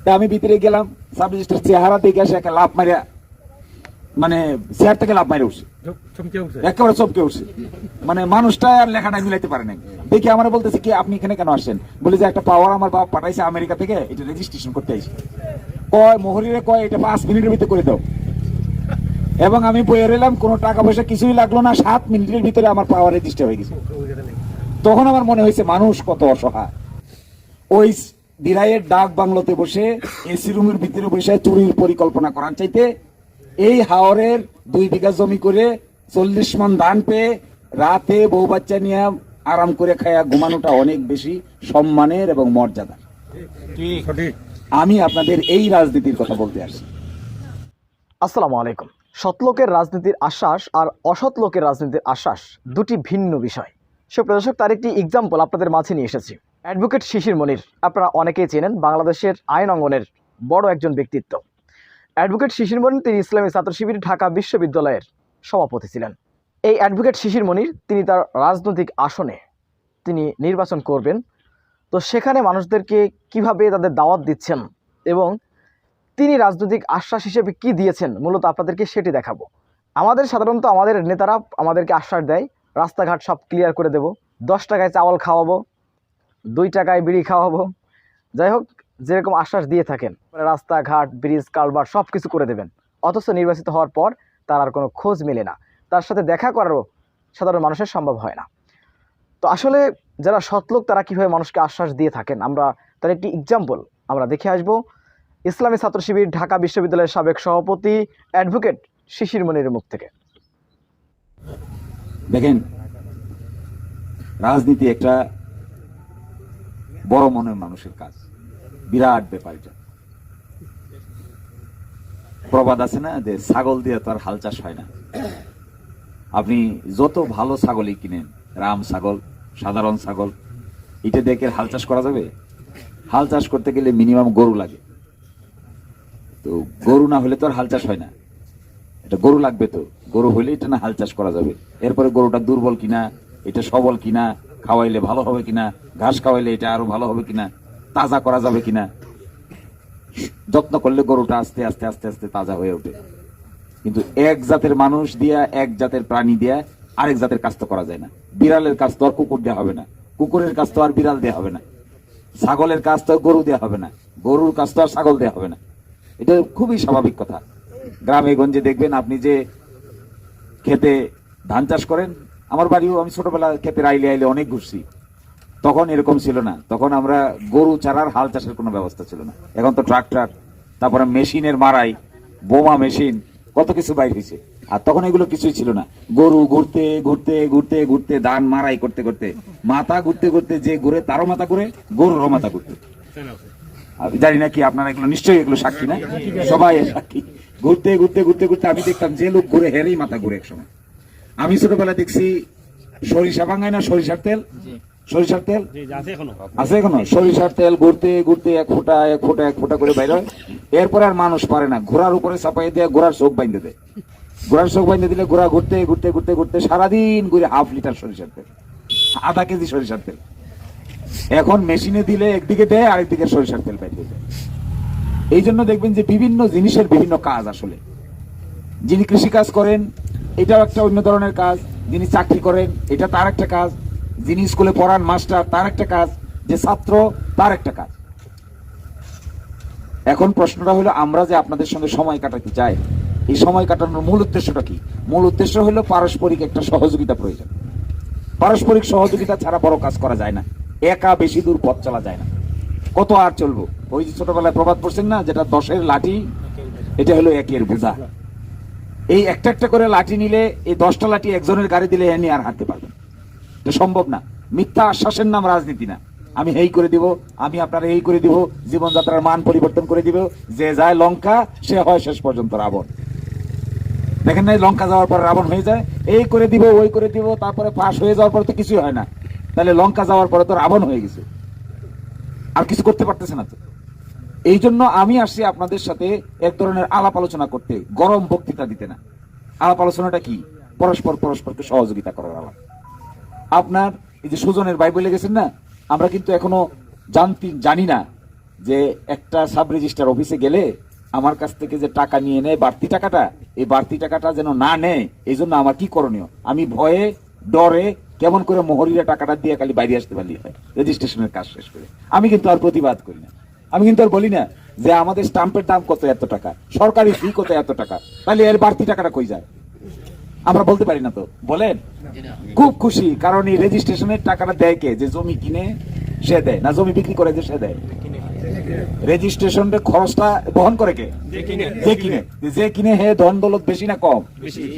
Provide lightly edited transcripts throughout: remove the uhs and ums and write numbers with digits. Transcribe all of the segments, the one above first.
তা আমি ভিতরে গেলাম, সাব রেজিস্ট্রার চেহারা দেখে আসে একটা লাভ মারিয়া, মানে চেয়ার থেকে লাভ মারে উঠছে, একেবারে চমকে উঠছে। মানে মানুষটা আর লেখাটা মিলাইতে পারে নাই। দেখি আমার বলতেছে কি আপনি এখানে কেন আসছেন? বলে যে একটা পাওয়ার আমার বাবা পাঠাইছে আমেরিকা থেকে, এটা রেজিস্ট্রেশন করতে আইছে। কয় মোহরিরে কয় এটা 5 মিনিটের ভিতরে করে দাও। এবং আমি বইয়ে রইলাম, কোনো টাকা পয়সা কিছুই লাগলো না, 7 মিনিটের ভিতরে আমার পাওয়ার রেজিস্টার হয়ে গেছে। তখন আমার মনে হয়েছে মানুষ কত অসহায়। ওই দিরাইয়ের ডাক বাংলোতে বসে এসি রুমের ভিতরে বসে চুরির পরিকল্পনা করার চাইতে এই হাওরের 2 বিঘা জমি করে 40 মণ ধান পেয়ে রাতে বউ বাচ্চা নিয়ে আরাম করে খায়া ঘুমানোটা অনেক বেশি সম্মানের এবং মর্যাদার। আমি আপনাদের এই রাজনীতির কথা বলতে আসছি। আসসালামু আলাইকুম। সৎলোকের রাজনীতির আশ্বাস আর অসৎ লোকের রাজনীতির আশ্বাস দুটি ভিন্ন বিষয়। সুপ্রিয় দর্শক, তার একটি এক্সাম্পল আপনাদের মাঝে নিয়ে এসেছি। অ্যাডভোকেট শিশির মনির, আপনারা অনেকেই চেনেন, বাংলাদেশের আইন অঙ্গনের বড় একজন ব্যক্তিত্ব। অ্যাডভোকেট শিশির মনির তিনি ইসলামী ছাত্র শিবির ঢাকা বিশ্ববিদ্যালয়ের সভাপতি ছিলেন। এই অ্যাডভোকেট শিশির মনির তিনি তার রাজনৈতিক আসনে তিনি নির্বাচন করবেন, তো সেখানে মানুষদেরকে কিভাবে তাদের দাওয়াত দিচ্ছেন এবং তিনি রাজনৈতিক আশ্বাস হিসেবে কি দিয়েছেন মূলত আপনাদেরকে সেটি দেখাবো। সাধারণত আমাদের নেতারা আমাদেরকে আশ্বাস দেয়, রাস্তাঘাট সব ক্লিয়ার করে দেব, 10 টাকায় চাওয়াল খাওয়াবো, 2 টাকায় বিড়ি খাওয়াবো, যাই হোক যেরকম আশ্বাস দিয়ে থাকেন, রাস্তাঘাট ব্রিজ কালভার্ট সব কিছু করে দেবেন। অথচ নির্বাচিত হওয়ার পর তার আর কোনো খোঁজ মেলে না, তার সাথে দেখা করারও সাধারণ মানুষের সম্ভব হয় না। তো আসলে যারা সৎলোক তারা কীভাবে মানুষকে আশ্বাস দিয়ে থাকেন, আমরা তার একটি এক্সাম্পল আমরা দেখে আসবো ইসলামী ছাত্র শিবির ঢাকা বিশ্ববিদ্যালয়ের সাবেক সভাপতি অ্যাডভোকেট শিশির মনিরের মুখ থেকে। দেখেন, রাজনীতি একটা বড় মনের মানুষের কাজ, বিরাট ব্যাপার এটা। প্রবাদ আছে না যে ছাগল দিয়ে তো আর হাল চাষ হয় না। আপনি যত ভালো ছাগলই কিনেন, রাম ছাগল, সাধারণ ছাগল, এটা দেখে হাল চাষ করা যাবে? হাল চাষ করতে গেলে মিনিমাম গরু লাগে। তো গরু না হলে তো আর হাল চাষ হয় না, এটা গরু লাগবে। তো গরু হইলে এটা না হাল চাষ করা যাবে। এরপরে গরুটা দুর্বল কিনা, এটা সবল কিনা, খাওয়াইলে ভালো হবে কিনা, ঘাস খাওয়াইলে এটা আরো ভালো হবে কিনা, তাজা করা যাবে কিনা, যত্ন করলে গরুটা আস্তে আস্তে আস্তে আস্তে তাজা হয়ে ওঠে। কিন্তু এক জাতের মানুষ দিয়া, এক জাতের প্রাণী দিয়া আরেক জাতের কাজ তো করা যায় না। বিড়ালের কাজ তো আর কুকুর দেওয়া হবে না, কুকুরের কাজ তো আর বিড়াল দেওয়া হবে না, ছাগলের কাজ তো গরু দেওয়া হবে না, গরুর কাজ তো আর ছাগল দেওয়া হবে না। এটা খুবই স্বাভাবিক কথা। গ্রামে গঞ্জে দেখবেন আপনি যে খেতে ধান চাষ করেন, আমার বাড়িও, আমি ছোটবেলা খেতে আইলে আইলে অনেক ঘুরছি। তখন এরকম ছিল না, তখন আমরা গরু ছাড়ার হাল চাষের কোনো ব্যবস্থা ছিল না। এখন তো ট্রাক্টর, তারপরে মেশিনের মারাই, বোমা মেশিন, কত কিছু বাইর হয়েছে। আর তখন এগুলো কিছুই ছিল না। গরু ঘুরতে ঘুরতে ঘুরতে ঘুরতে ধান মারাই করতে করতে মাথা ঘুরতে ঘুরতে যে ঘুরে তারও মাথা ঘুরে, গরুরও মাথা ঘুরতে। জানি না কি আপনারা এগুলো নিশ্চয়ই এগুলো সাক্ষী, না সবাই সাক্ষী। ঘুরতে ঘুরতে ঘুরতে ঘুরতে আমি দেখতাম যে লোক ঘুরে হেরেই মাথা ঘুরে। এক সময় আমি ছোটবেলা দেখছি সরিষা ভাঙায় না, সরিষার তেল, সরিষার তেল আছে এখনো, সরিষার তেল ঘুরতে ঘুরতে 1 ফোঁটা 1 ফোঁটা 1 ফোঁটা করে বাইর হয়। এরপরে আর মানুষ পারে না, ঘোড়ার উপরে চাপাই দিয়ে ঘোড়ার চোখ বাইন্ধে দেয়। ঘোড়ার চোখ বাইন্ধে দিলে ঘোড়া ঘুরতে ঘুরতে ঘুরতে ঘুরতে সারাদিন ঘুরে 1/2 লিটার সরিষার তেল, আধা কেজি সরিষার তেল। এখন মেশিনে দিলে একদিকে দেয়, আরেকদিকে সরিষার তেল বাইন্ধে দেয়। এই জন্য দেখবেন যে বিভিন্ন জিনিসের বিভিন্ন কাজ। আসলে যিনি কৃষি কাজ করেন এটাও একটা অন্য ধরনের কাজ, যিনি চাকরি করেন এটা তার একটা কাজ, যিনি স্কুলে পড়ান মাস্টার তার একটা কাজ, যে ছাত্র তার একটা কাজ। এখন প্রশ্নটা হলো, আমরা যে আপনাদের সঙ্গে সময় কাটাতে চাই, এই সময় কাটানোর মূল উদ্দেশ্যটা কি? মূল উদ্দেশ্য হলো পারস্পরিক একটা সহযোগিতা প্রয়োজন। পারস্পরিক সহযোগিতা ছাড়া বড় কাজ করা যায় না, একা বেশি দূর পথ চলা যায় না। কত আর চলবো? ওই যে ছোটবেলায় প্রবাদ পড়ছেন না, যেটা 10-এর লাঠি, এটা হলো 1-এর বোঝা। এই একটা একটা করে লাঠি নিলে, এই 10টা লাঠি একজনের গাড়ি দিলে এনে আর হাঁটতে পারবেন, এটা সম্ভব না। মিথ্যা আশ্বাসের নাম রাজনীতি না। আমি এই করে দিব, আমি আপনারা এই করে দিব, জীবনযাত্রার মান পরিবর্তন করে দিব। যে যায় লঙ্কা সে হয় শেষ পর্যন্ত রাবণ। দেখেন না, লঙ্কা যাওয়ার পর রাবণ হয়ে যায়। এই করে দিব, ওই করে দিব, তারপরে পাশ হয়ে যাওয়ার পরে তো কিছুই হয় না। তাহলে লঙ্কা যাওয়ার পরে তো রাবণ হয়ে গেছে, আর কিছু করতে পারতেছে না। তো এই জন্য আমি আসছি আপনাদের সাথে এক ধরনের আলাপ আলোচনা করতে, গরম বক্তৃতা দিতে না। আলাপ আলোচনাটা কি? পরস্পরকে সহযোগিতা করার আলাপ। আপনার এই যে সুজনের ভাই বলে গেছেন না, আমরা কিন্তু এখনো জানি না যে একটা সাব রেজিস্ট্রার অফিসে গেলে আমার কাছ থেকে যে টাকা নিয়ে নেয় বাড়তি টাকাটা, এই বাড়তি টাকাটা যেন না নেয়, এই জন্য আমার কি করণীয়? আমি ভয়ে ডরে কেমন করে মোহরিরা টাকাটা দিয়ে খালি বাইরে আসতে পারলি হয় রেজিস্ট্রেশনের কাজ শেষ করে। আমি কিন্তু আর প্রতিবাদ করি না, আমি কিন্তু আর বলি না যে আমাদের স্টাম্পের দাম কত এত টাকা, সরকারি ফি কত এত টাকা, তাহলে এর বাড়তি টাকাটা কই যায়? আমরা বলতে পারি না তো, বলেন? খুব খুশি, কারণ এই রেজিস্ট্রেশনের টাকাটা দেয় কে? যে জমি কিনে সে দেয়, না জমি বিক্রি করে যে সে দেয়? রেজিস্ট্রেশনের খরচটা বহন করে কে? যে কিনে। যে কিনে হে ধন দৌলত বেশি না কম?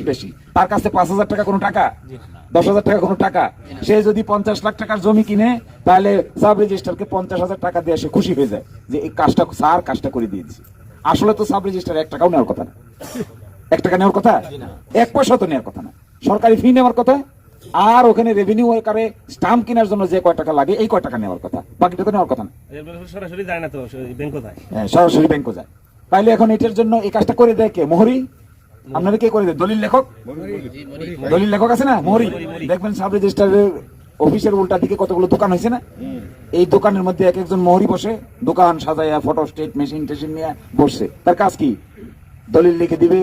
বেশি। তার কাছে 5,000 টাকা কোনো টাকা, 10,000 টাকা কোনো টাকা। সে যদি 50 লাখ টাকার জমি কিনে, তাহলে সাব রেজিস্ট্রারকে 50,000 টাকা দিয়ে সে খুশি হয়ে যায় যে এই কাজটা স্যার কাজটা করে দিয়েছি। আসলে তো সাব রেজিস্ট্রার 1 টাকাও নেওয়ার কথা না, 1 টাকা নেওয়ার কথা, 1 পয়সা তো নেওয়ার কথা না, সরকারি ফি নেওয়ার কথা। আর ওখানে রেভিনিউ ওয়ার্কারে স্টাম্প কেনার জন্য যে কয় টাকা লাগে এই কয় টাকা নেওয়ার কথা, বাকিটা তো নেওয়ার কথা না। সরাসরি যায় না তো, ব্যাংকও যায়। হ্যাঁ, সরাসরি ব্যাংকে যায়। তাইলে এখন এটার জন্য এই কাজটা করে দেয় কে? মোহরি। আপনারা কে করে দেয়? দলিল লেখক। দলিল লেখক আছে না, মোহরি। দেখবেন সাব রেজিস্ট্রারের অফিসের উল্টা দিকে কতগুলো দোকান হয়েছে না, এই দোকানের মধ্যে এক একজন মোহরি বসে, দোকান সাজাইয়া ফটো স্টেট মেশিন টেশিন নিয়ে বসছে। তার কাজ কি? দলিল লিখে দিবে,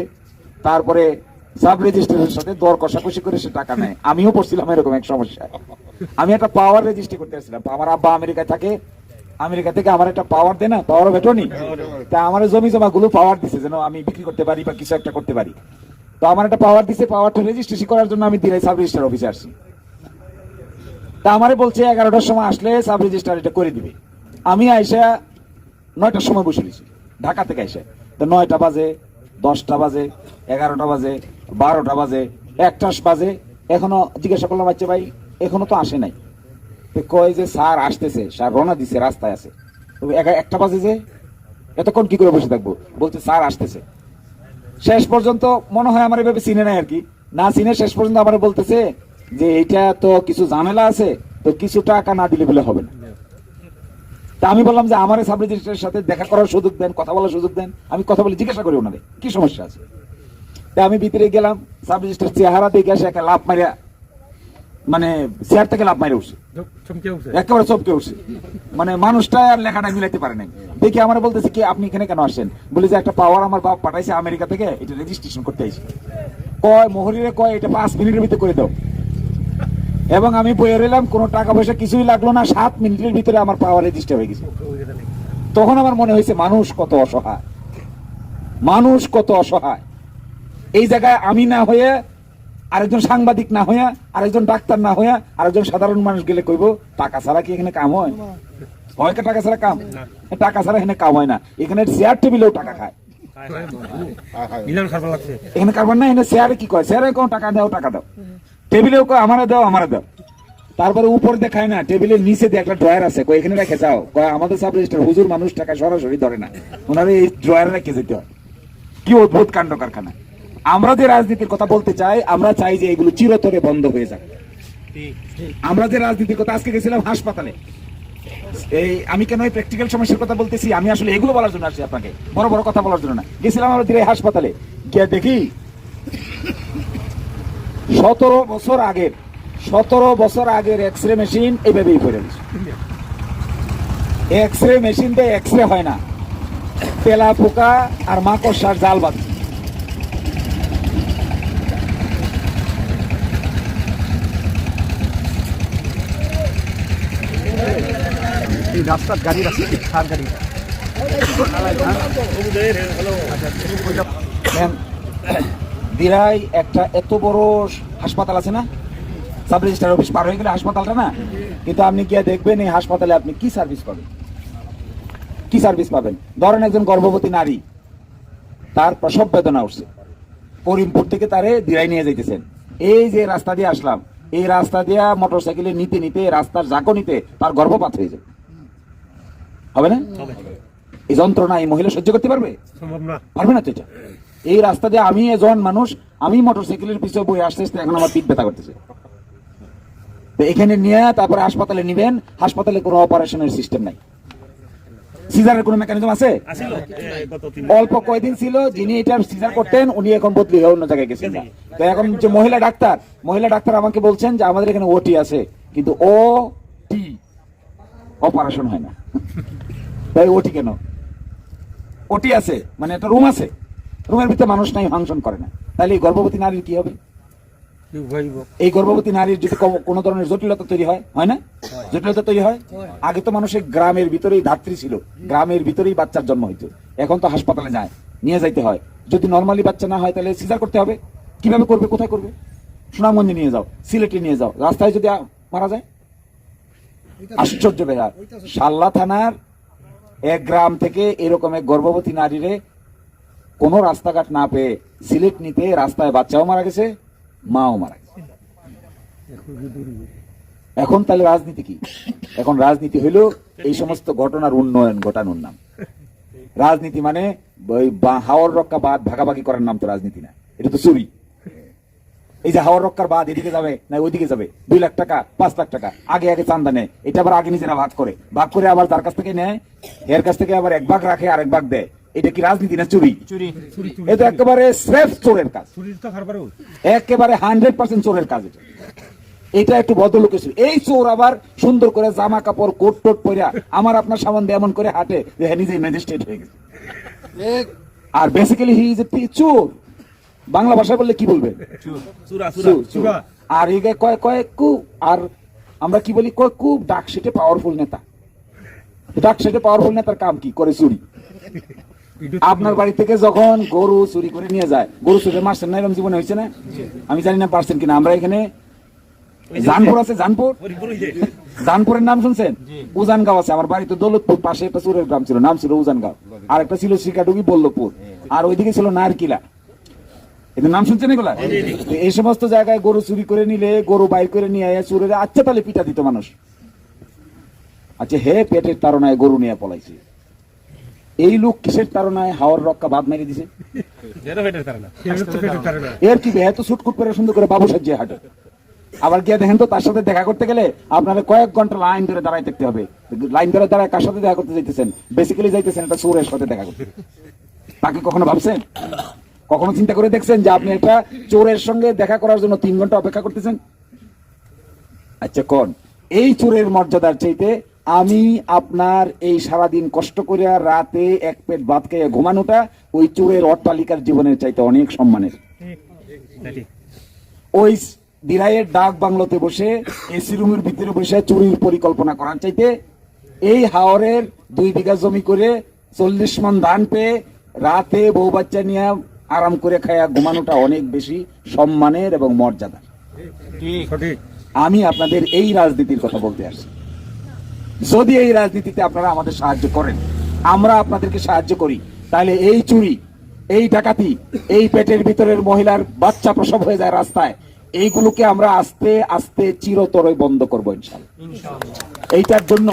তারপরে সাব রেজিস্ট্রারের সাথে দর কষাকষি করে সে টাকা নেয়। আমিও পড়ছিলাম এরকম এক সমস্যা। আমি একটা পাওয়ার রেজিস্ট্রি করতে আসছিলাম, আমার আব্বা আমেরিকায় থাকে, আমেরিকা থেকে আমার একটা পাওয়ার দেয় না, পাওয়ার অফ অ্যাটর্নি, তা আমার জমি জমা গুলো পাওয়ার দিছে যেন আমি বিক্রি করতে পারি বা কিছু একটা করতে পারি। তো আমার একটা পাওয়ার দিছে, পাওয়ারটা রেজিস্ট্রেশন করার জন্য আমি দিলাই সাব রেজিস্ট্রার অফিসে আসছি। তা আমারে বলছে 11টার সময় আসলে সাব রেজিস্ট্রার এটা করে দিবে। আমি আইসা 9টার সময় বসে দিছি, ঢাকা থেকে আইসা। তো 9টা বাজে, 10টা বাজে, 11টা বাজে, 12টা বাজে, 1টা বাজে, এখনো জিজ্ঞাসা করলাম আচ্ছা ভাই এখনো তো আসে নাই। কয় যে স্যার আসতেছে, স্যার রওনা দিছে, রাস্তায় আছে। 1টা বাজে যে এতক্ষণ কি করে বসে থাকবো? বলছে স্যার আসতেছে। শেষ পর্যন্ত মনে হয় আমার এভাবে চিনে নাই আর কি, না চিনে শেষ পর্যন্ত আমার বলতেছে যে এইটা তো কিছু ঝামেলা আছে, তো কিছু টাকা না দিলে বলে হবে না। তা আমি বললাম যে আমার সাব রেজিস্ট্রারের সাথে দেখা করার সুযোগ দেন, কথা বলার সুযোগ দেন, আমি কথা বলে জিজ্ঞাসা করি ওনারে কি সমস্যা আছে। তা আমি ভিতরে গেলাম, সাব রেজিস্ট্রার চেহারা দেখে আসে একটা লাভ মারিয়া, মানে চেয়ার থেকে লাভ মারে উঠছে, একেবারে চমকে উঠছে। মানে মানুষটা আর লেখাটা মিলাইতে পারে নাই। দেখি আমার বলতেছে কি আপনি এখানে কেন আসছেন? বলি যে একটা পাওয়ার আমার বাপ পাঠাইছে আমেরিকা থেকে, এটা রেজিস্ট্রেশন করতে আইছি। কয় মোহরিরে কয় এটা 5 মিনিটের ভিতরে করে দাও। এবং আমি বইয়ে রইলাম, কোনো টাকা পয়সা কিছুই লাগলো না, 7 মিনিটের ভিতরে আমার পাওয়ার রেজিস্টার হয়ে গেছে। তখন আমার মনে হয়েছে মানুষ কত অসহায়, মানুষ কত অসহায়। এই জায়গায় আমি না হয়ে, আরেকজন সাংবাদিক না হইয়া, আরেকজন ডাক্তার না হইয়া, আরেকজন সাধারণ মানুষ গেলে কইব টাকা ছাড়া কি এখানে কাম হয়? হয় কা টাকা ছাড়া কাম? টাকা ছাড়া এখানে কাম হয় না। এখানে চেয়ার টেবিলেও টাকা খায়, এখানে কারবার না। এখানে চেয়ারে কি কয়? চেয়ারে কোনো টাকা দাও, টাকা দাও। টেবিলেও কয় আমারে দাও, আমারে দাও। তারপরে উপরে দেখায় না, টেবিলের নিচে দিয়ে একটা ড্রয়ার আছে, কয় এখানে রেখে যাও। কয় আমাদের সাব রেজিস্ট্রার হুজুর মানুষ টাকা সরাসরি ধরে না, ওনারে এই ড্রয়ারে রেখে যেতে হয়। কি অদ্ভুত কাণ্ড কারখানা। আমরা যে রাজনীতির কথা বলতে চাই, আমরা চাই যে এগুলো চিরতরে বন্ধ হয়ে যাক। আমরা যে রাজনীতির কথা, আজকে গেছিলাম হাসপাতালে, এই আমি কেন এই প্র্যাকটিক্যাল সমস্যার কথা বলতেছি, আমি আসলে এগুলো বলার জন্য আসছি, আপনাকে বড় বড় কথা বলার জন্য না। গেছিলাম আমরা দিলে হাসপাতালে গিয়ে দেখি 17 বছর আগের এক্সরে মেশিন এইভাবেই পড়ে গেছে। এক্সরে মেশিন দিয়ে এক্সরে হয় না, তেলা পোকা আর মাকড়সার জাল বাঁধছে। রাস্তার গাড়ি, সার গাড়ি। দিরাই একটা এত বড় হাসপাতাল আছে না, সাব রেজিস্ট্রার অফিস পার হয়ে গেলে হাসপাতালটা না, কিন্তু আপনি গিয়ে দেখবেন এই হাসপাতালে আপনি কি সার্ভিস পাবেন, কি সার্ভিস পাবেন? ধরেন একজন গর্ভবতী নারী, তার প্রসব বেদনা উঠছে, করিমপুর থেকে তারে দিরাই নিয়ে যাইতেছেন। এই যে রাস্তা দিয়ে আসলাম, এই রাস্তা দিয়ে মোটর সাইকেলে নিতে নিতে রাস্তার জাকনিতে তার গর্ভপাত হয়ে যাবে, হবে না? এই যন্ত্রণা এই মহিলা সহ্য করতে পারবে? পারবে না তো। এটা এই রাস্তা দিয়ে আমি এজন মানুষ, আমি মোটর সাইকেলের পিছনে বই আসতে আসতে এখন আমার পিঠ ব্যথা করতেছে। এখানে নিয়ে তারপরে হাসপাতালে নিবেন, হাসপাতালে কোনো অপারেশনের সিস্টেম নাই, সিজারের কোনো মেকানিজম আছে? অল্প কয়দিন ছিল, যিনি এটা সিজার করতেন উনি এখন বদলি হয়ে অন্য জায়গায় গেছেন। তো এখন যে মহিলা ডাক্তার আমাকে বলছেন যে আমাদের এখানে ওটি আছে, কিন্তু ও টি অপারেশন হয় না। তাই ওটি কেন? ওটি আছে মানে একটা রুম আছে, রুমের ভিতরে মানুষ নাই, ফাংশন করে না, তাহলে এই গর্ভবতী নারীর কি হবে? এই গর্ভবতী নারীর যদি কোনো ধরনের জটিলতা তৈরি হয়, হয় না? জটিলতা তৈরি হয়। আগে তো মানুষের গ্রামের ভিতরেই ধাত্রী ছিল, গ্রামের ভিতরেই বাচ্চার জন্ম হইতো। এখন তো হাসপাতালে যায়, নিয়ে যাইতে হয়। যদি নর্মালি বাচ্চা না হয় তাহলে সিজার করতে হবে। কিভাবে করবে? কোথায় করবে? সুনামগঞ্জে নিয়ে যাও, সিলেটে নিয়ে যাও, রাস্তায় যদি মারা যায়। আশ্চর্য ব্যাপার। শাল্লা থানার এক গ্রাম থেকে এরকম এক গর্ভবতী নারীরে কোনো রাস্তাঘাট না পেয়ে সিলেট নিতে রাস্তায় বাচ্চাও মারা গেছে, মাও মারা গেছে। এখন তাহলে রাজনীতি কি? এখন রাজনীতি হইল এই সমস্ত ঘটনার উন্নয়ন ঘটানোর নাম। রাজনীতি মানে ওই হাওর রক্ষা বাদ ভাগাভাগি করার নাম তো রাজনীতি না, এটা তো চুরি। এই যে হাওর রক্ষার বাদ এদিকে যাবে না ওইদিকে যাবে, 2 লাখ টাকা 5 লাখ টাকা আগে আগে চান্দা নেয়, এটা আবার আগে নিজেরা ভাগ করে, ভাগ করে আবার তার কাছ থেকে নেয়, এর কাছ থেকে আবার 1 ভাগ রাখে আর 1 ভাগ দেয়। এটা কি রাজনীতি না চুরি? এটা একেবারে স্রেফ চোরের কাজ, একেবারে 100% চোরের কাজ। এটা একটু ভদ্রলোকের চুরি। এই চোর আবার সুন্দর করে জামা কাপড় কোট টোট পরিয়া আমার আপনার সামনে এমন করে হাঁটে যে নিজেই ম্যাজিস্ট্রেট হয়ে গেছে। আর বেসিক্যালি হি ইজ এ চোর। বাংলা ভাষায় বললে কি বলবে? আর এই কয় কয় কু, আর আমরা কি বলি? কয় কু ডাক সেটে পাওয়ারফুল নেতা। ডাক সেটে পাওয়ারফুল নেতার কাম কি করে? চুরি। আপনার বাড়ি থেকে যখন গরু চুরি করে নিয়ে যায়, গরু চুরি মারছেন না? এরকম জীবনে হয়েছে না? আমি জানি না পারছেন কিনা। আমরা এখানে জানপুর আছে, জানপুরের নাম শুনছেন? উজানগাঁও আছে। আমার বাড়ি তো দৌলতপুর, পাশে একটা চুরের গ্রাম ছিল, নাম ছিল উজানগাঁও। আর একটা ছিল শিকাডুগি বল্লভপুর, আর ওইদিকে ছিল নারকিলা। এদের নাম শুনছেন এগুলা? এই সমস্ত জায়গায় গরু চুরি করে নিলে, গরু বাইর করে নিয়ে চুরের আচ্ছা তাহলে পিটা দিত মানুষ। আচ্ছা হে পেটের তাড়নায় গরু নিয়ে পলাইছে। এই লোক কিসের তাড়নায় হাওয়ার রক্ষা বাদ মেরে দিছে? এর কি এত ছুটকুট করে সুন্দর করে বাবু সাজিয়ে হাঁটে। আবার গিয়ে দেখেন তো তার সাথে দেখা করতে গেলে আপনার কয়েক ঘন্টা লাইন ধরে দাঁড়াই থাকতে হবে। লাইন ধরে দাঁড়ায় কার সাথে দেখা করতে যাইতেছেন? বেসিক্যালি যাইতেছেন একটা চোরের সাথে দেখা করতে। তাকে কখনো ভাবছেন, কখনো চিন্তা করে দেখছেন যে আপনি একটা চোরের সঙ্গে দেখা করার জন্য 3 ঘন্টা অপেক্ষা করতেছেন? আচ্ছা কোন এই চোরের মর্যাদার চাইতে আমি আপনার এই সারাদিন কষ্ট করে রাতে 1 পেট ভাত খেয়ে ঘুমানোটা ওই চোরের অট্টালিকার জীবনের চাইতে অনেক সম্মানের। ওই দিরাইয়ের ডাক বাংলোতে বসে এসি রুমের ভিতরে বসে চুরির পরিকল্পনা করার চাইতে এই হাওরের 2 বিঘা জমি করে 40 মণ ধান পেয়ে রাতে বউ বাচ্চা নিয়ে আরাম করে খায়া ঘুমানোটা অনেক বেশি সম্মানের এবং মর্যাদা। আমি আপনাদের এই রাজনীতির কথা বলতে আসছি। যদি এই রাজনীতিতে আপনারা আমাদের সাহায্য করেন, আমরা আপনাদেরকে সাহায্য করি, তাহলে এই চুরি, এই ডাকাতি, এই পেটের ভিতরের মহিলার বাচ্চা প্রসব হয়ে যায় রাস্তায়, এইগুলোকে আমরা আস্তে আস্তে চিরতরে বন্ধ করবো ইনশাআল্লাহ। এইটার জন্য,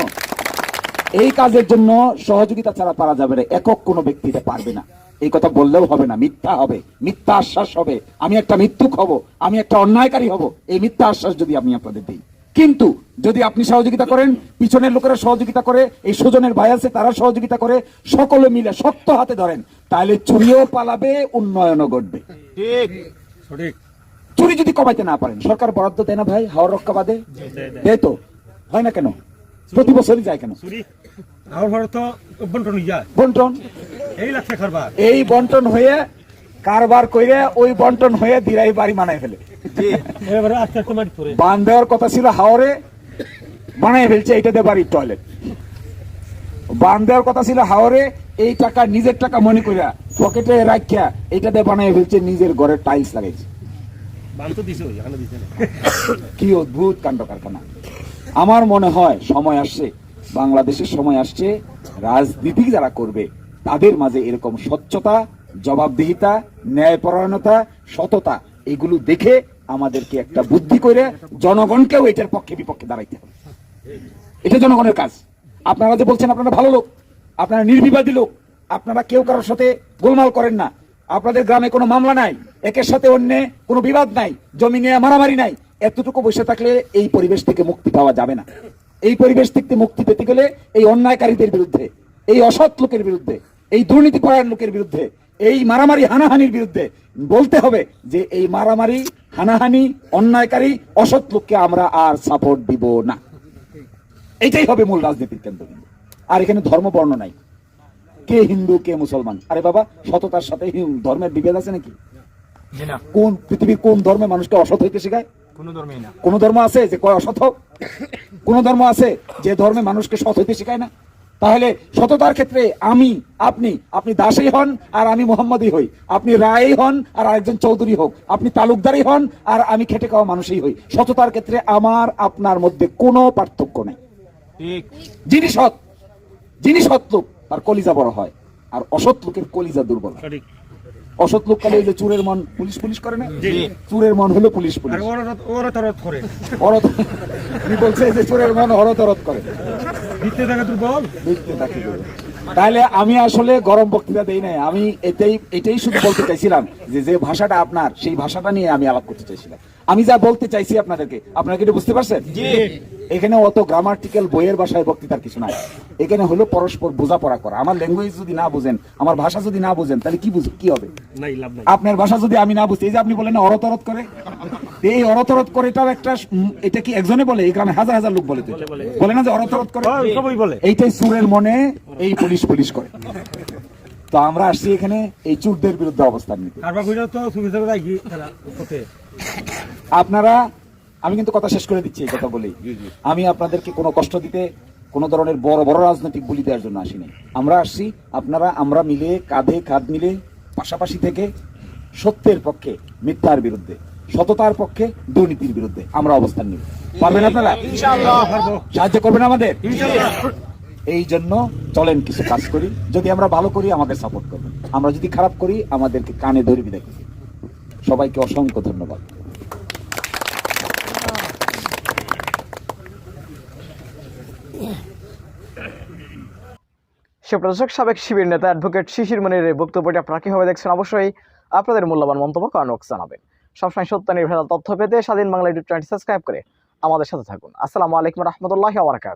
এই কাজের জন্য সহযোগিতা ছাড়া পারা যাবে না। একক কোনো ব্যক্তি এটা পারবে না। এই কথা বললেও হবে না, মিথ্যা হবে, মিথ্যা আশ্বাস হবে। আমি একটা মিথ্যুক হব, আমি একটা অন্যায়কারী হব, এই মিথ্যা আশ্বাস যদি আমি আপনাদের দিই। কিন্তু যদি আপনি সহযোগিতা করেন, পিছনের লোকেরা সহযোগিতা করে, এই সুজনের ভাই আছে তারা সহযোগিতা করে, সকলে মিলে শক্ত হাতে ধরেন, তাহলে চুরিও পালাবে, উন্নয়নও ঘটবে। চুরি যদি কমাইতে না পারেন, সরকার বরাদ্দ দেয় না ভাই হাওর রক্ষা বাদে? দেয় তো, হয় না কেন? প্রতি বছরই যায় কেন? বন্টন, এই বন্টন হয়ে কারবার করে ওই বন্টন হয়ে দিরাই বাড়ি বানায় ফেলে। বান দেওয়ার কথা ছিল হাওরে, বানায় ফেলছে এইটাতে বাড়ির টয়লেট। বান দেওয়ার কথা ছিল হাওরে, এই টাকা নিজের টাকা মনে করিয়া পকেটে রাখিয়া এইটাতে বানায় ফেলছে নিজের ঘরের টাইলস লাগাইছে। কি অদ্ভুত কাণ্ড কারখানা। আমার মনে হয় সময় আসছে, বাংলাদেশের সময় আসছে, রাজনীতি যারা করবে তাদের মাঝে এরকম স্বচ্ছতা, জবাবদিহিতা, ন্যায়পরায়ণতা, সততা, এগুলো দেখে আমাদেরকে একটা বুদ্ধি করে জনগণকেও এটার পক্ষে বিপক্ষে দাঁড়াইতে হবে। এটা জনগণের কাজ। আপনারা যে বলছেন আপনারা ভালো লোক, আপনারা নির্বিবাদী লোক, আপনারা কেউ কারোর সাথে গোলমাল করেন না, আপনাদের গ্রামে কোনো মামলা নাই, একের সাথে অন্য কোনো বিবাদ নাই, জমি নিয়ে মারামারি নাই, এতটুকু বসে থাকলে এই পরিবেশ থেকে মুক্তি পাওয়া যাবে না। এই পরিবেশ থেকে মুক্তি পেতে গেলে এই অন্যায়কারীদের বিরুদ্ধে, এই অসৎ লোকের বিরুদ্ধে, এই দুর্নীতিপরায়ণ লোকের বিরুদ্ধে, এই মারামারি হানাহানির বিরুদ্ধে বলতে হবে যে এই মারামারি, হানাহানি, অন্যায়কারী, অসৎ লোককে আমরা আর সাপোর্ট দিব না। এইটাই হবে মূল রাজনীতির কেন্দ্রবিন্দু। আর এখানে ধর্ম বর্ণ নাই, কে হিন্দু কে মুসলমান। আরে বাবা, সততার সাথে ধর্মের বিভেদ আছে নাকি? কোন পৃথিবীর কোন ধর্মে মানুষকে অসৎ হইতে শেখায়? কোন ধর্ম আছে যে কয় অসৎ হোক? কোন ধর্ম আছে যে ধর্মে মানুষকে সৎ হইতে শেখায় না? তাহলে সততার ক্ষেত্রে আমি আপনি দাসই হন আর আমি মোহাম্মদই হই, আপনি রায়ই হন আর আরেকজন চৌধুরী হোক, আপনি তালুকদারই হন আর আমি খেটে খাওয়া মানুষই হই, সততার ক্ষেত্রে আমার আপনার মধ্যে কোনো পার্থক্য নেই। যিনি সৎ লোক তার কলিজা বড় হয়, আর অসৎ লোকের কলিজা দুর্বল হয়। সঠিক। অসৎ লোক কালে যে চুরের মন পুলিশ করে না, চুরের মন হলো পুলিশ। আর ওরা তরত করে উনি বলছে যে চোরের মন হরতরত করে, দিতে থাকে তুই বল। তাহলে আমি আসলে গরম বক্তৃতা দেই নাই, আমি এটাই শুধু বলতে চাইছিলাম যে ভাষাটা আপনার, সেই ভাষাটা নিয়ে আমি আলাপ করতে চাইছিলাম। আমি যা বলতে চাইছি আপনাদেরকে, আপনারা কি এটা বুঝতে পারছেন? এখানে অত গ্রামাটিক্যাল বইয়ের ভাষায় বক্তৃতার কিছু নাই, এখানে হলো পরস্পর বোঝাপড়া করা। আমার ল্যাঙ্গুয়েজ যদি না বুঝেন, আমার ভাষা যদি না বুঝেন, তাহলে কি হবে? নাই লাভ নাই। আপনার ভাষা যদি আমি না বুঝতে, এই যে আপনি বলেন অরতরত করে, এই অরতরত করে এটাও একটা, এটা কি একজনে বলে? এই গ্রামে হাজার হাজার লোক বলে, বলে না যে অরতরত করে? সবাই বলে। এইটাই চুরের মনে এই পুলিশ করে। তো আমরা আসছি এখানে এই চুরদের বিরুদ্ধে অবস্থান নিতে। কারবার কইরা তো সুবিধা করে কি তারা ওতে। আপনারা, আমি কিন্তু কথা শেষ করে দিচ্ছি এই কথা বলেই, আমি আপনাদেরকে কোনো কষ্ট দিতে, কোনো ধরনের বড় বড় রাজনৈতিক বলি দেওয়ার জন্য আসিনি। আমরা আসছি আমরা মিলে, কাঁধে কাঁধ মিলে, পাশাপাশি থেকে সত্যের পক্ষে, মিথ্যার বিরুদ্ধে, সততার পক্ষে, দুর্নীতির বিরুদ্ধে আমরা অবস্থান নিব। পারবেন আপনারা? সাহায্য করবেন আমাদের? এই জন্য চলেন কিছু কাজ করি। যদি আমরা ভালো করি আমাদের সাপোর্ট করবেন, আমরা যদি খারাপ করি আমাদেরকে কানে ধরে বিদায় করবেন। সবাইকে অসংখ্য ধন্যবাদ। সুপ্রদর্শক, সাবেক শিবির নেতা অ্যাডভোকেট শিশির মনির এই বক্তব্যটি আপনারা কিভাবে দেখছেন? অবশ্যই আপনাদের মূল্যবান মন্তব্য কমেন্ট বক্সে জানাবেন। সবসময় সত্য নির্ভেজাল তথ্য পেতে স্বাধীন বাংলা ইউটিউব চ্যানেলটি সাবস্ক্রাইব করে আমাদের সাথে থাকুন। আসসালামু আলাইকুম রহমতুল্লাহি ওয়া বারাকাতুহু।